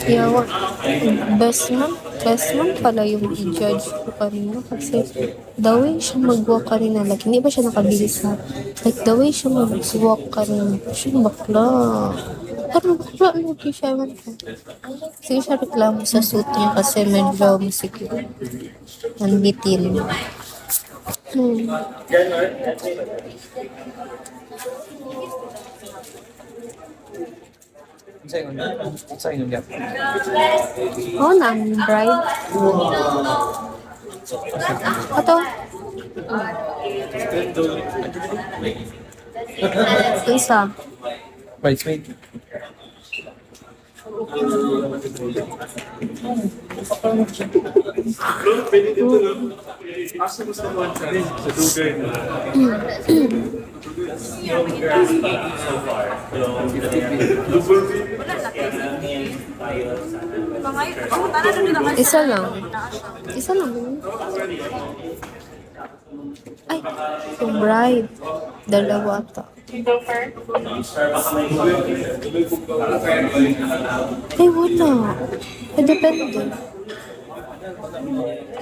Yawa, best man pala yung i-judge ko kanina kasi the way siya mag-walk kanina, like, hindi ba siya nakabihis ha? Like, the way siya mag-walk kanina, siya bakla. Parang bakla, lagi siya, ewan ko. Sige siya reklamo sa suit niya kasi medyo masikip. Ang bitin. Hmm. Sa inyo gap. Oh, nang bride. Ato. Isa. Bridesmaid. Pwede dito, no? Asa mo sa one chance? Sa dugay na. Isa lang. Isa lang. Ay, yung bride. Dalawa ata. Ay, wala. Eh, depende.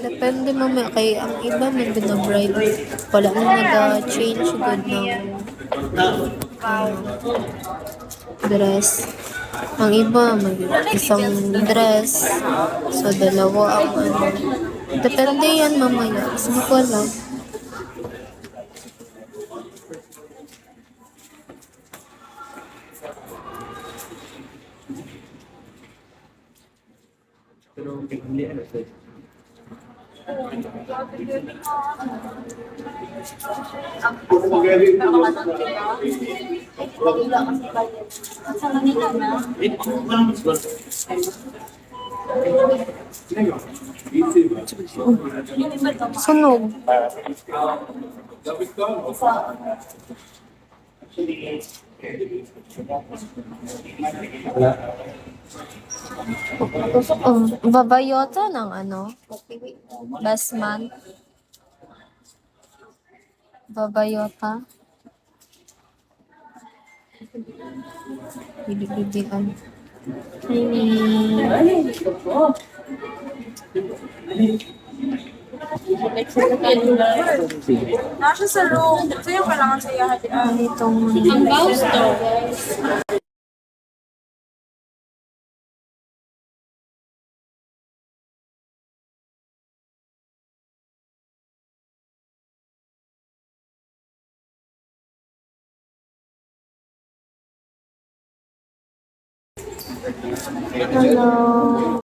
Depende mamaya. Kay ang iba man din na bride. Wala nang nag-change good ng dress. Ang iba, may isang dress. So, dalawa ang ano. Depende yan mamaya. Kasi wala. Pero hindi ano sir. Sunog. Babayota ng ano? Best man. Babayota. Bilig-biligan. Nasa sa room. Sa'yo kailangan sa iya. Itong Ang mouse to. Hello.